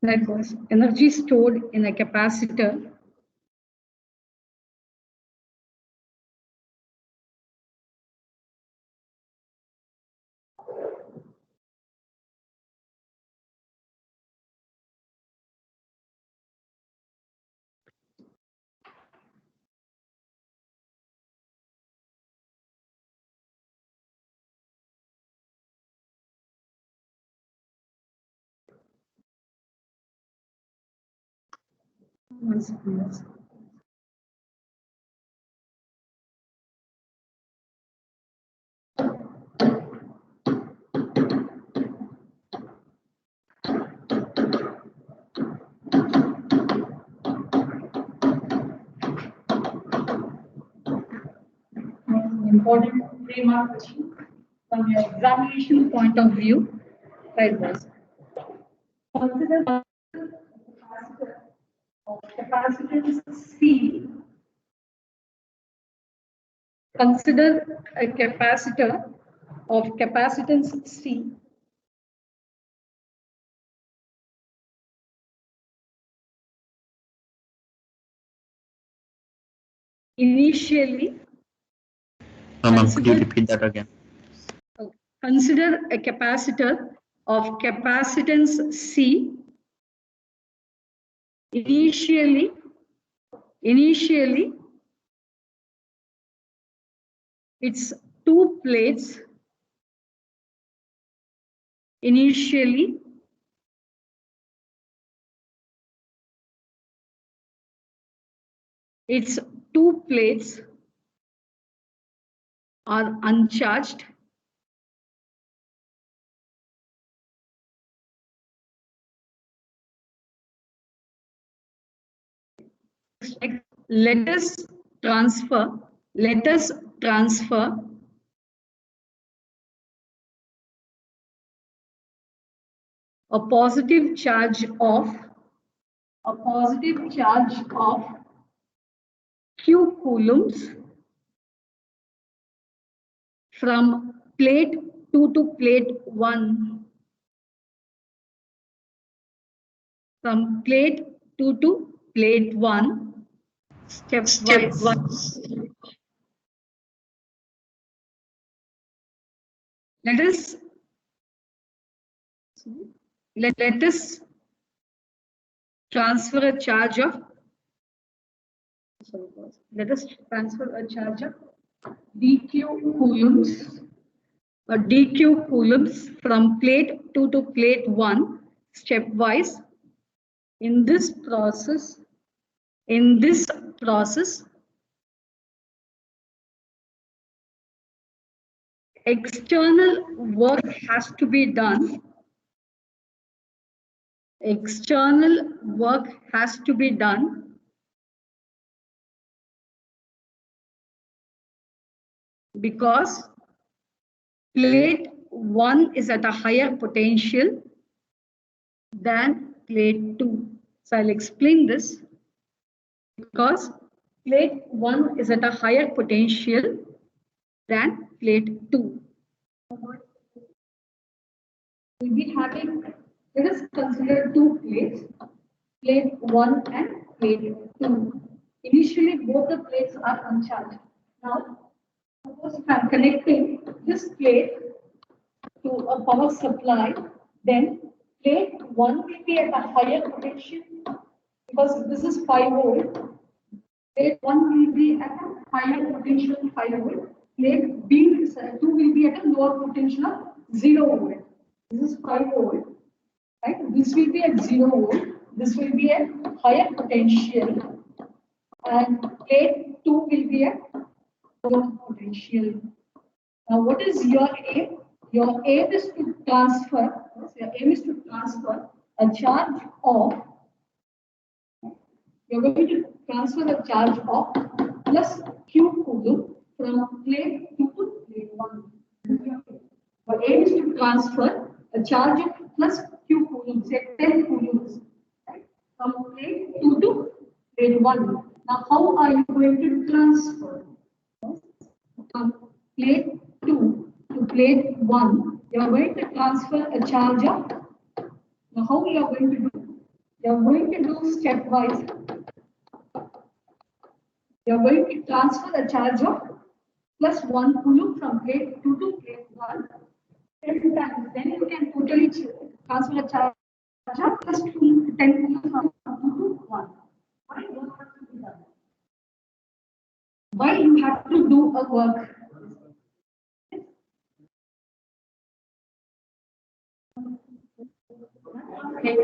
That was energy stored in a capacitor once plus important 3-mark question from your examination point of view. Right was consider of capacitance C. Consider a capacitor of capacitance C initially. Ma'am, could you repeat that again? Consider a capacitor of capacitance C initially it's two plates. Initially its two plates are uncharged. Let us transfer a positive charge of Q coulombs from plate 2 to plate 1. From plate 2 to plate 1. Step 1. Let us transfer a charge of dq coulombs from plate 2 to plate 1 stepwise. In this process external work has to be done. Because plate 1 is at a higher potential than plate 2. So I'll explain this. Because plate 1 is at a higher potential than plate 2. We'll be having, let us consider two plates, plate 1 and plate 2. Initially, both the plates are uncharged. Now, suppose if I'm connecting this plate to a power supply, then plate 1 will be at a higher potential because this is 5 volt. Plate 1 will be at a higher potential 5 volt. Plate B 2 will be at a lower potential of 0 volt. This is 5 volt. Right? This will be at 0 volt. This will be at higher potential. And plate 2 will be at lower potential. Now, what is your aim? Your aim is to transfer. A charge of. You're going to transfer the charge of plus Q coulomb from plate 2 to plate 1. Your aim is to transfer a charge of plus Q coulomb, say 10 coulombs, right? From plate 2 to plate 1. Now, how are you going to transfer? From plate 2 to plate 1, You are going to transfer a charge of, now how we are going to do? You are going to do stepwise. You are going to transfer a charge of plus 1 coulomb from plate 2 to plate 1 10 times. Then you can totally transfer a charge of plus 10 coulomb from 2 to 1. Why work has to be done? Why you have to do a work? Okay.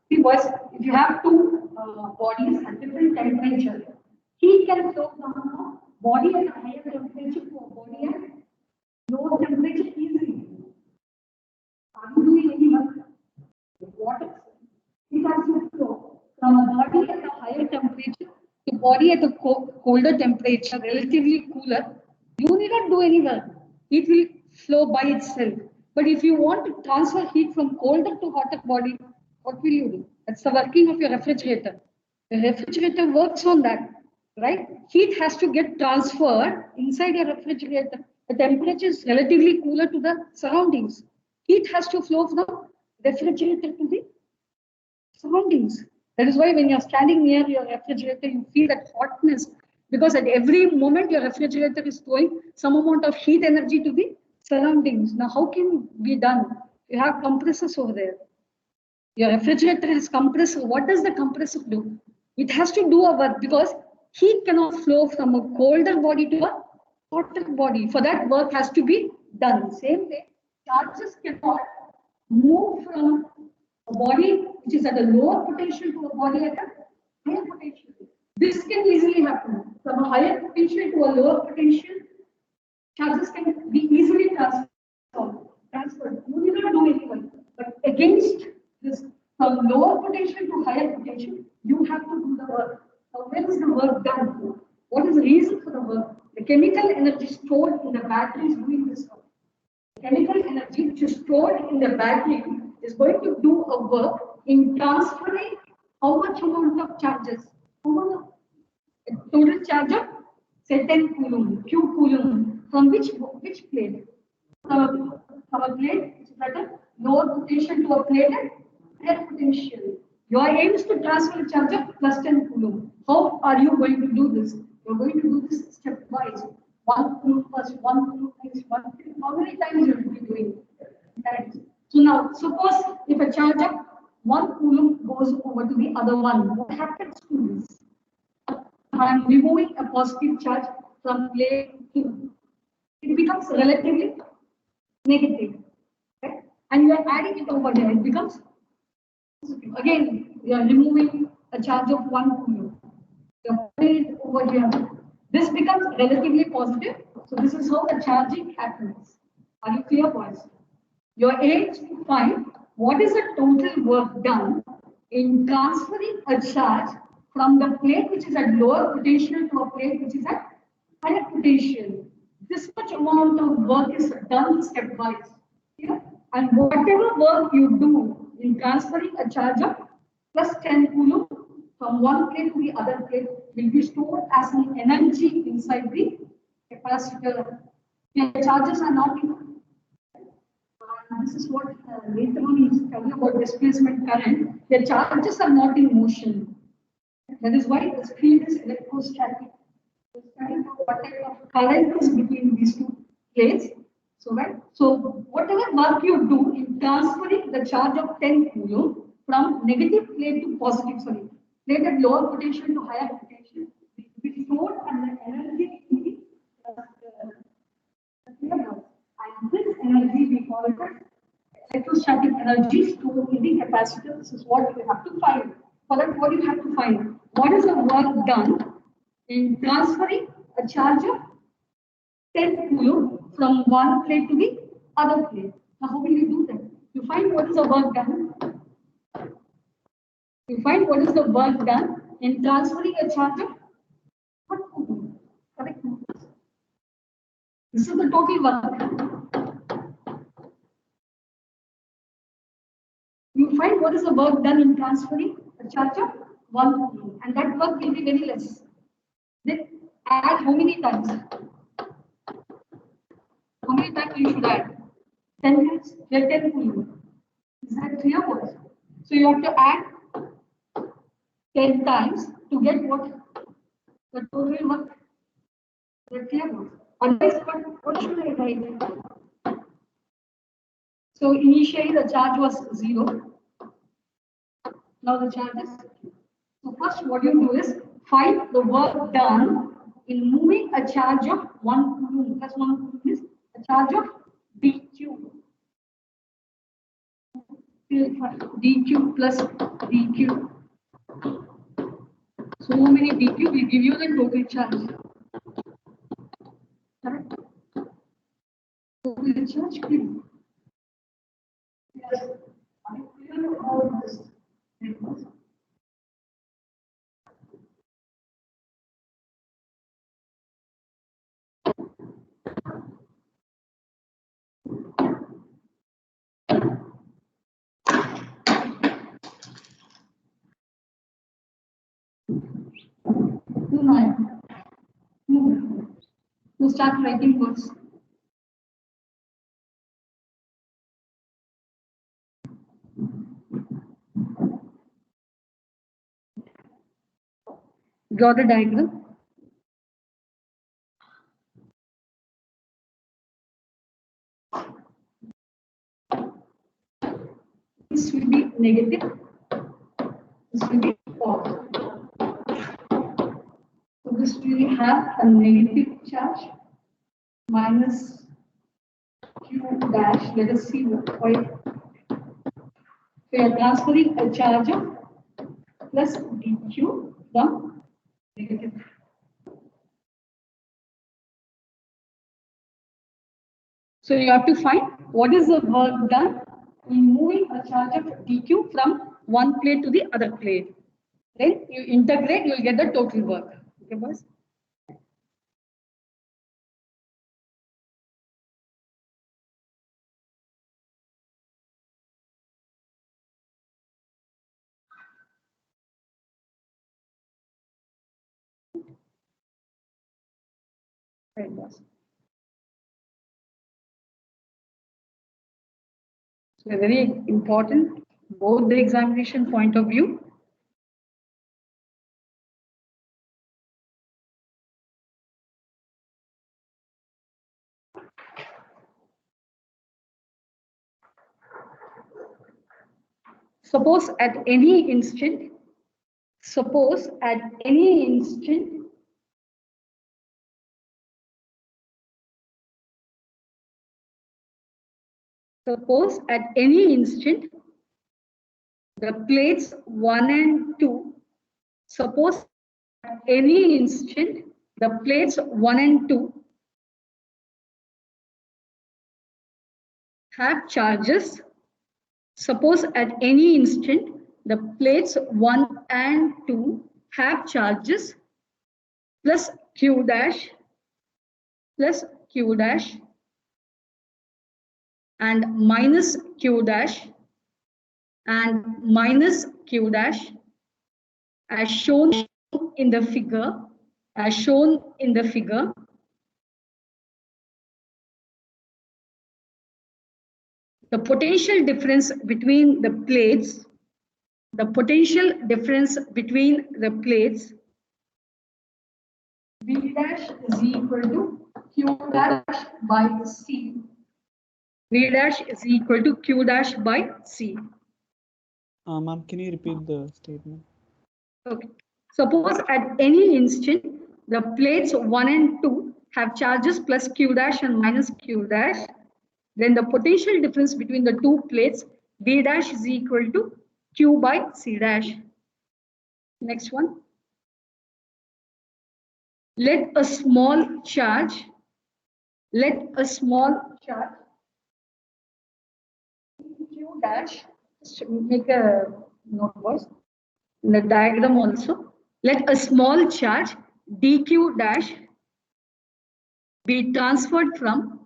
If you have two bodies at different temperature, heat can flow from a body at a higher temperature to a body at lower temperature easily. Are you doing any work? Water, it has to flow from a body at a higher temperature to body at a colder temperature, relatively cooler. You need not do any work. It will flow by itself. But if you want to transfer heat from colder to hotter body, what will you do? That's the working of your refrigerator. The refrigerator works on that, right? Heat has to get transferred inside your refrigerator. The temperature is relatively cooler to the surroundings. Heat has to flow from refrigerator to the surroundings. That is why when you're standing near your refrigerator, you feel that hotness because at every moment your refrigerator is throwing some amount of heat energy to the surroundings. Now, how can it be done? You have compressors over there. Your refrigerator has compressor. What does the compressor do? It has to do a work because heat cannot flow from a colder body to a hotter body. For that, work has to be done. Same way, charges cannot move from a body which is at a lower potential to a body at a higher potential. This can easily happen. From a higher potential to a lower potential, charges can be easily transferred. You need not do any work. But against this, from lower potential to higher potential, you have to do the work. Now, when is the work done? What is the reason for the work? The chemical energy stored in the battery is doing this work. Chemical energy which is stored in the battery is going to do a work in transferring how much amount of charges? How much total charge of say 10 coulomb, Q coulomb from which plate? From a plate which is at a lower potential to a plate at higher potential. Your aim is to transfer a charge of plus 10 coulomb. How are you going to do this? You're going to do this stepwise. 1 coulomb plus 1 coulomb next 1 coulomb. How many times you will be doing that? So now, suppose if a charge of 1 coulomb goes over to the other one, what happens to this? I am removing a positive charge from plate 2. It becomes relatively negative. Okay? And you are adding it over here. It becomes positive. Again, you are removing a charge of 1 coulomb. You are putting it over here. This becomes relatively positive. So this is how the charging happens. Are you clear, boys? Your aim is to find what is the total work done in transferring a charge from the plate which is at lower potential to a plate which is at higher potential. This much amount of work is done stepwise. Yeah? And whatever work you do in transferring a charge of plus 10 coulomb from one plate to the other plate will be stored as an energy inside the capacitor. The charges are not in. This is what later on is telling about displacement current. The charges are not in motion. That is why the field is electrostatic. What type of current is between these two plates? So whatever work you do in transferring the charge of 10 coulomb from negative plate to positive, plate at lower potential to higher potential, will be stored and the energy in the and this energy we call it electrostatic energy stored in the capacitor. This is what you have to find. For that, what you have to find? What is the work done in transferring a charge of 10 coulomb from one plate to the other plate? Now, how will you do that? You find what is the work done. You find what is the work done in transferring a charge of 1 coulomb. Correct? This is the total work. You find what is the work done in transferring a charge of 1 coulomb, and that work will be very less. Then add how many times? How many times you should add? 10 times, get 10 coulomb. Is that clear what? So you have to add 10 times to get what? The total work. Is that clear what? Otherwise, what should I write? So initially the charge was 0. Now the charge is. So first what you do is find the work done in moving a charge of 1 coulomb plus 1 coulomb is a charge of dq. dq plus dq. So many dq will give you the total charge. Correct? Total charge Q. Yes. I clear about this. You start writing words. Draw the diagram. This will be negative. This will be positive. So this will have a negative charge minus Q dash. Let us see why. So you are transferring a charge of plus dq from negative. So you have to find what is the work done in moving a charge of dq from one plate to the other plate. Then you integrate, you will get the total work. Okay, boys? Right, boss. So very important, both the examination point of view. Suppose at any instant, suppose at any instant, suppose at any instant, the plates 1 and 2, suppose at any instant, the plates 1 and 2 have charges. Suppose at any instant, the plates 1 and 2 have charges plus Q dash and minus Q dash and minus Q dash as shown in the figure, the potential difference between the plates, V dash is equal to Q dash by C. V dash is equal to Q dash by C. Ma'am, can you repeat the statement? Okay. Suppose at any instant, the plates 1 and 2 have charges plus Q dash and minus Q dash. Then the potential difference between the two plates, V dash is equal to Q by C dash. Next one. Let a small charge Q dash, just make a note boys, in the diagram also, let a small charge dq dash be transferred from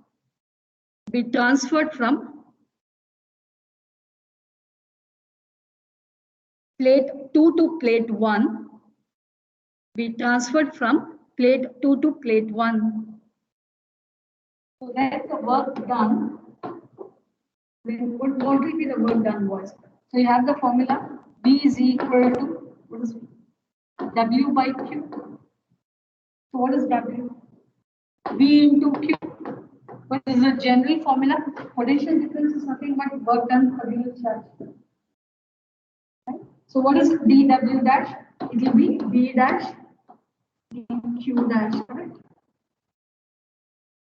plate 2 to plate 1 be transferred from plate 2 to plate 1. So let the work done. Then what will be the work done was? So you have the formula B is equal to what is W by Q. So what is W? V into Q. What is the general formula? Potential difference is nothing but work done per unit charge. Right? So what is dW dash? It will be V dash Q dash, correct?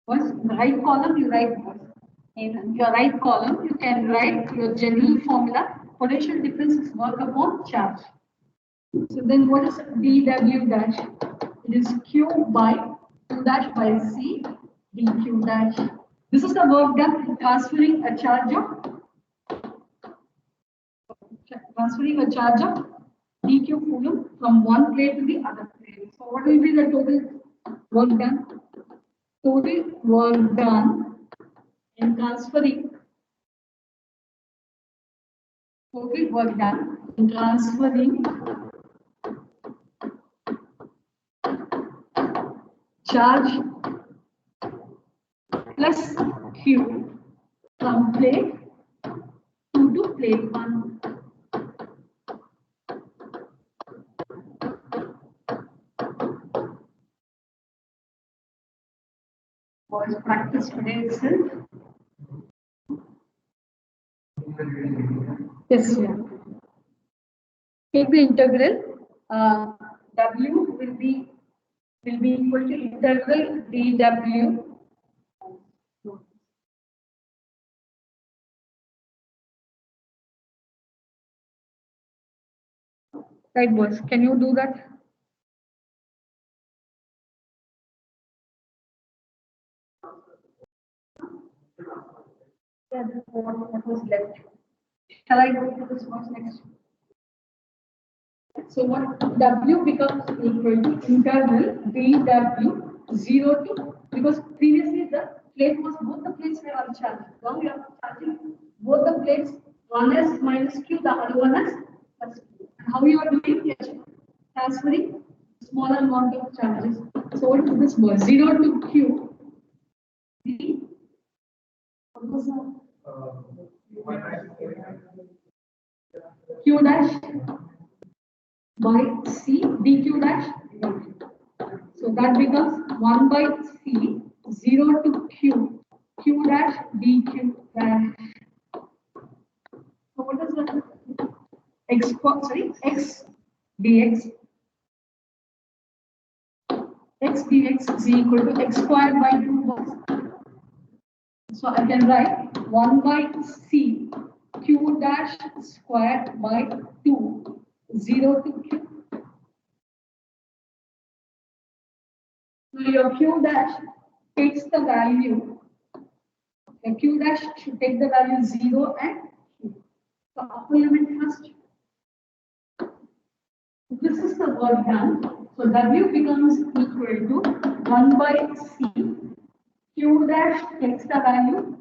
Once in the right column, you write in your right column, you can write your general formula. Potential difference is work upon charge. So then what is dW dash? It is Q by Q dash by C dQ dash. This is the work done in transferring a charge of dQ coulomb from one plate to the other plate. So what will be the total work done? Total work done in transferring charge plus Q from plate 2 to plate 1. Was practiced today itself. Yes, yeah. Take the integral. W will be equal to integral dW right, boys? Can you do that? Yeah, this is what was left. Shall I go to this one next? So what W becomes equal to integral dW 0 to, because previously the plate was, both the plates were uncharged. Now we are charging both the plates, one as minus Q, the other one as plus Q. And how you are doing? Yes, transferring smaller amount of charges. So what is this was 0 to Q? D. What was that? Q dash by C dQ dash. So that becomes 1 by C 0 to Q dash dQ dash. So what is that? X dx. X dx is equal to x squared by 2. So I can write 1 by C Q dash squared by 2 0 to Q. So your Q dash takes the value. The Q dash should take the value 0 and Q. So upper limit first. This is the work done. So W becomes equal to 1 by C. Q dash takes the value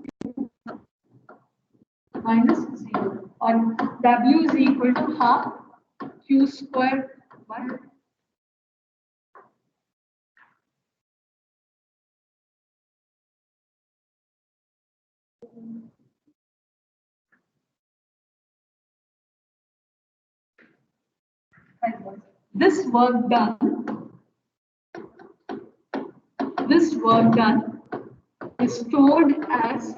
minus 0. Or W is equal to half Q squared by this work done is stored as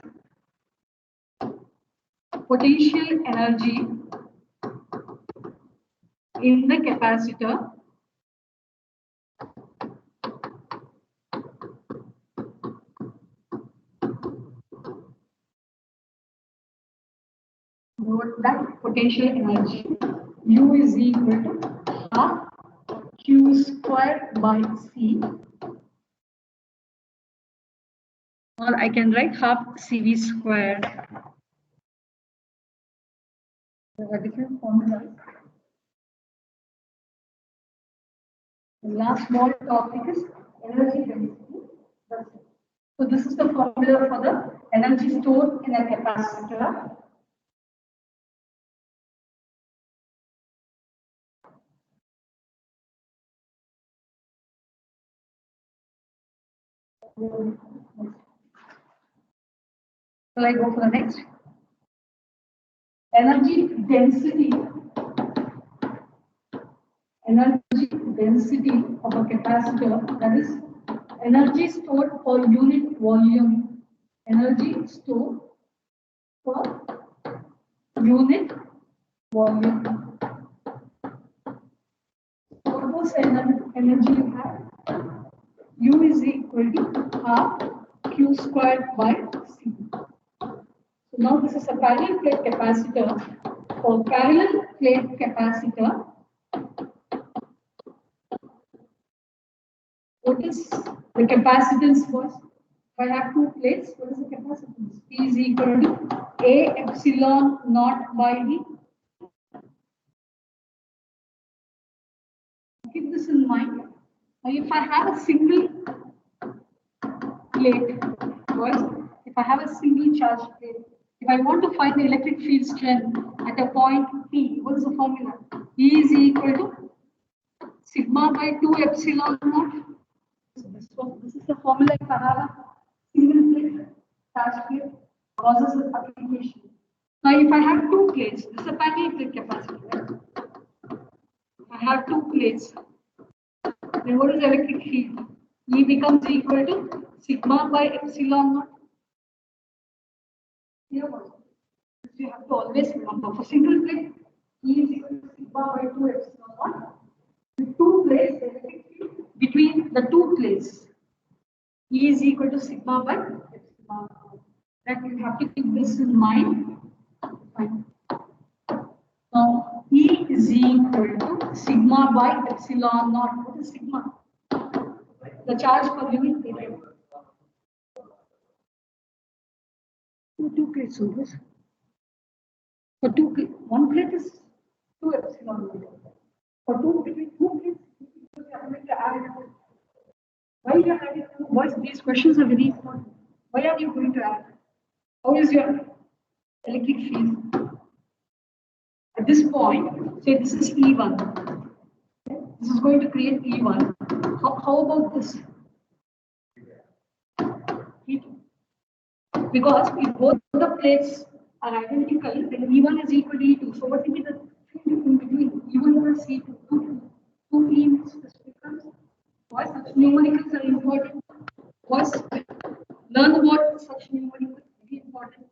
potential energy in the capacitor note that potential energy U is equal to half Q squared by C, or I can write half CV squared. There are different formulas. The last small topic is energy density. So this is the formula for the energy stored in a capacitor. Shall I go for the next? Energy density. Energy density of a capacitor, that is energy stored per unit volume. Energy stored per unit volume. What was energy you have? U is equal to half Q squared by C. So now this is a parallel plate capacitor. For parallel plate capacitor, what is the capacitance first? If I have two plates, what is the capacitance? P is equal to A epsilon naught by D. Keep this in mind. Now, if I have a single plate, first, if I have a single charge plate, if I want to find the electric field strength at a point P, what is the formula? E is equal to sigma by 2 epsilon naught. So this is the formula if I have a single plate, charge plate, causes of application. Now, if I have two plates, this is a parallel plate capacitor, right? I have two plates. Then what is the electric field? E becomes equal to sigma by epsilon naught. Here also, you have to always remember for single plate, E is equal to sigma by 2 epsilon naught. With two plates, the electric field between the two plates, E is equal to sigma by epsilon naught. That you have to keep this in mind. Fine. Now, E is equal to sigma by epsilon naught. What is sigma? The charge per unit area. Two plates on this. For one plate is 2 epsilon naught. For between two plates, you are going to add. Why you are adding? Why these questions are very important. Why are you going to add? How is your electric field? At this point, say this is E1. This is going to create E1. How about this? E2. Because if both the plates are identical, then E1 is equal to E2. So what will be the field in between E1 plus E2? 2 E means this becomes. Why such numericals are important? First, learn about such numericals. Very important.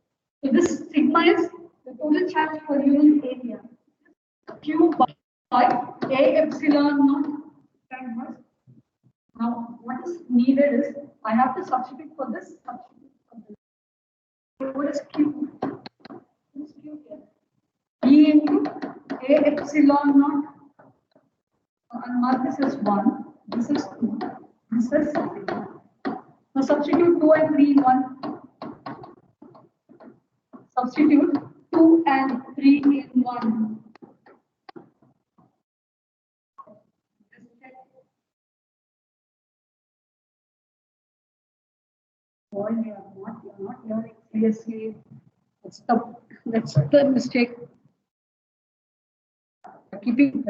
So this sigma is the total charge per unit area. Q by A epsilon naught times. Now, what is needed is I have to substitute for this. What is Q? What is Q here? E into A epsilon naught. And mark this as 1. This is 2. This is 3. Now substitute 2 and 3 in 1. Substitute 2 and 3 in 1. Boy, you are not learning seriously. That's the mistake. Keeping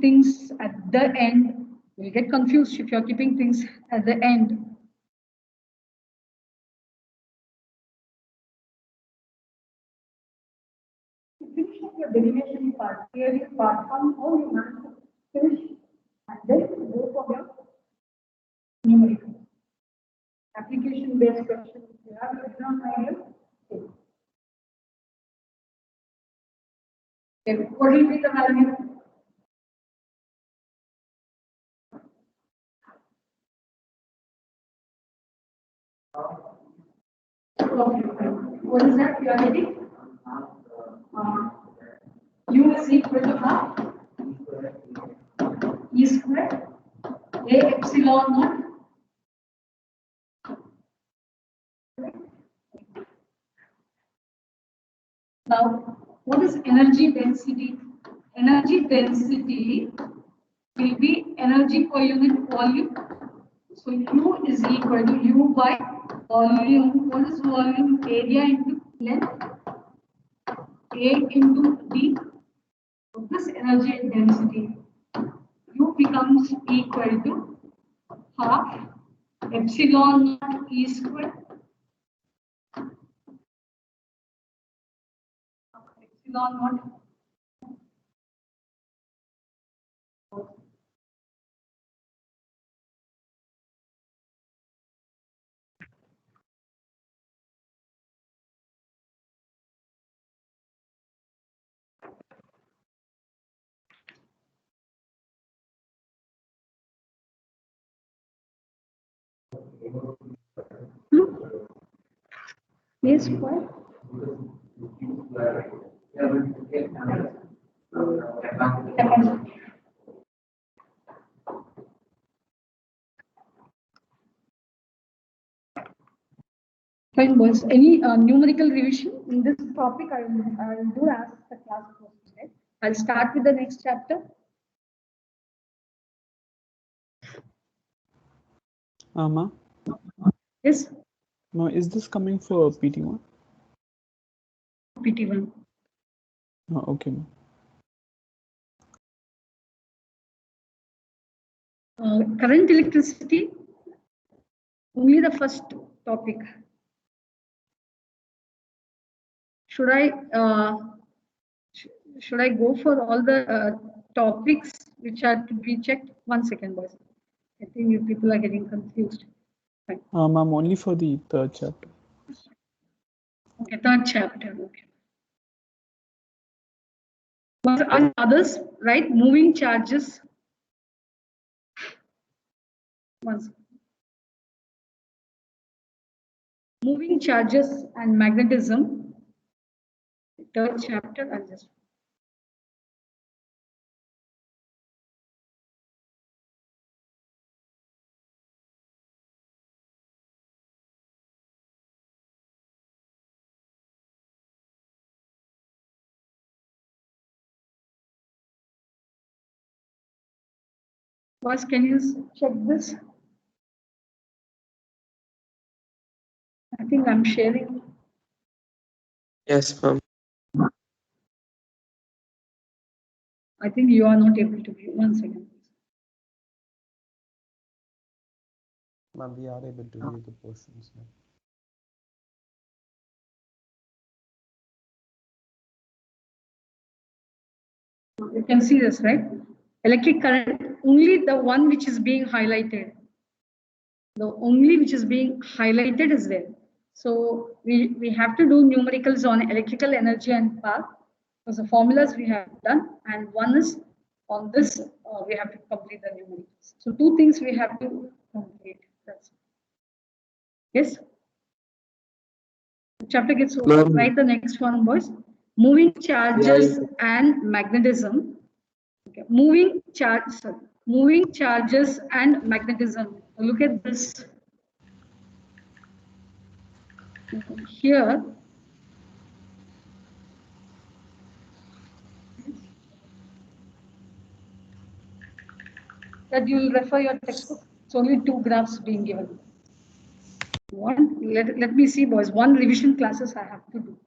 things at the end, you'll get confused if you're keeping things at the end. Finish up your derivation part, theory part, how you manage to finish, and then go for your numerical. Application based questions. You have your idea. Okay. What will be the value? Okay. What is that purity? U is equal to half E squared A epsilon naught. Now, what is energy density? Energy density will be energy per unit volume. So U is equal to U by volume. What is volume? Area into length. A into D. So this energy density. U becomes equal to half epsilon naught E square. Epsilon naught. A square. Fine, boys. Any numerical revision in this topic? I will do as the class goes. Right? I'll start with the next chapter. Ma'am, Yes, ma'am, is this coming for PT1? PT1. Oh, okay, ma'am. Current electricity, only the first topic. Should I go for all the topics which are to be checked? 1 second, boys. I think you people are getting confused. Fine. Ma'am, only for the third chapter. Okay, third chapter. Okay. What are others? Right, moving charges. Once. Moving charges and magnetism. Third chapter. I'll just. Boss, can you check this? I think I'm sharing. Yes, ma'am. I think you are not able to view. 1 second. Ma'am, we are able to view the portions now. You can see this, right? Electric current, only the one which is being highlighted. The only which is being highlighted is there. So we have to do numericals on electrical energy and power because the formulas we have done, and one is on this we have to complete the numericals. So two things we have to complete. That's it. Yes. The chapter gets over. Write the next one, boys. Moving charges and magnetism. Okay. Moving charges and magnetism. Look at this. Here, that you will refer your textbook. It's only 2 graphs being given. Let me see, boys. 1 revision classes I have to do.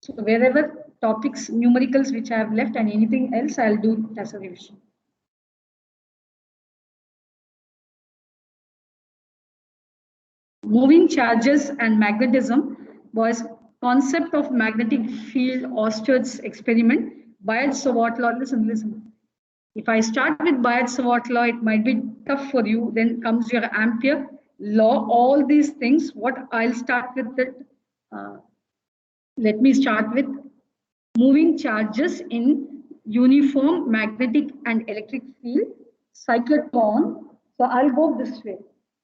So wherever topics, numericals which I have left and anything else, I'll do as a revision. Moving charges and magnetism, boys. Concept of magnetic field Oersted experiment. Biot-Savart law. Listen. If I start with Biot-Savart law, it might be tough for you. Then comes your Ampere law. All these things. What I'll start with that. Let me start with moving charges in uniform magnetic and electric field, cyclotron. So I'll go this way.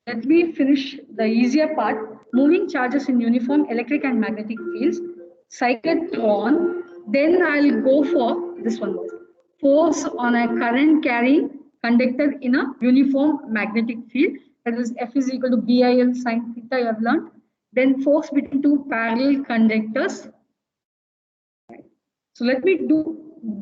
Let me finish the easier part. Moving charges in uniform electric and magnetic fields, cyclotron. Then I'll go for this one. Force on a current carrying conductor in a uniform magnetic field. That is F is equal to BIL sin theta you have learned. Then force between 2 parallel conductors. So let me do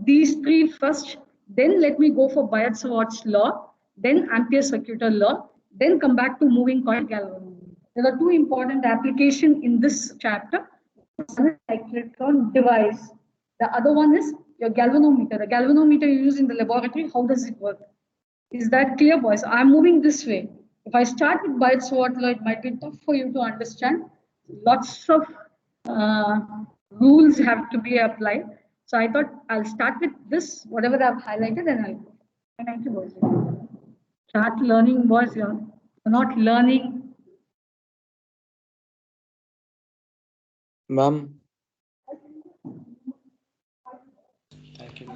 these 3 first. Then let me go for Biot-Savart's law. Then Ampere-Circuitor law. Then come back to moving coil galvanometer. There are 2 important applications in this chapter. One is cyclotron device. The other one is your galvanometer. The galvanometer you use in the laboratory. How does it work? Is that clear, boys? I'm moving this way. If I start with Biot-Savart law, it might be tough for you to understand. Lots of rules have to be applied. So I thought I'll start with this, whatever I've highlighted, and I'll go. Thank you, boys. Start learning, boys. You're not learning. Ma'am. Thank you.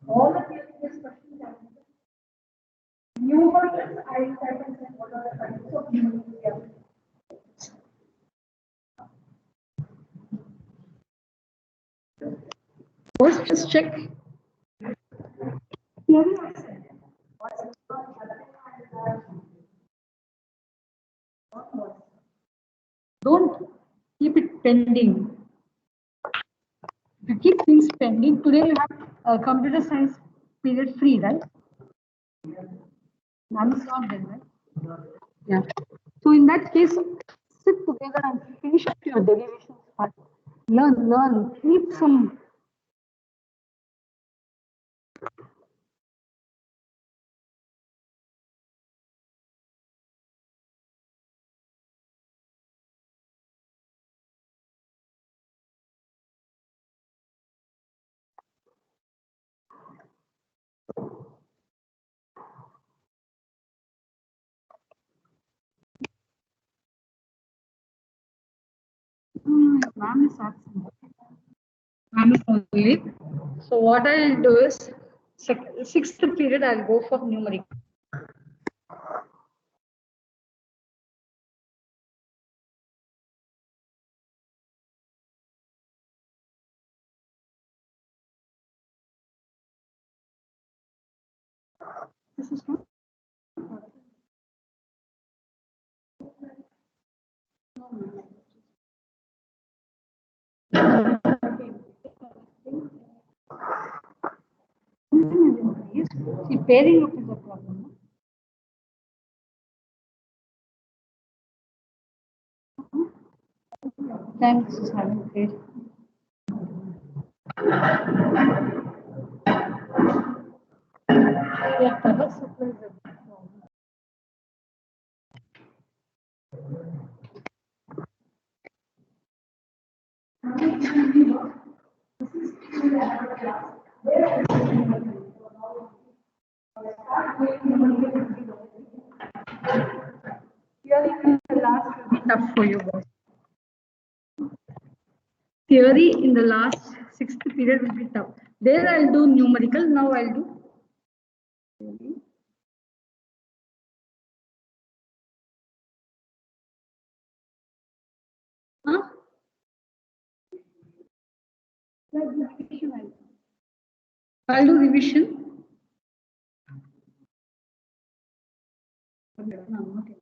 All the previous questions are numerals. I can say what are the types of numerals. First, just check. Don't keep it pending. If you keep things pending, today you have a computer science period free, right? None is not there, right? Yeah. So in that case, sit together and finish up your derivations part. Learn, keep some. Ma'am is absent. Ma'am is on leave. So what I'll do is, sixth period, I'll go for numeric. This is not. See, pairing up is a problem. Thanks, having great. Yeah, power supply is a big problem. Theory in the last will be tough for you guys. Theory in the last sixth period will be tough. There I'll do numerical. Now I'll do. Huh? I'll do revision. No, okay.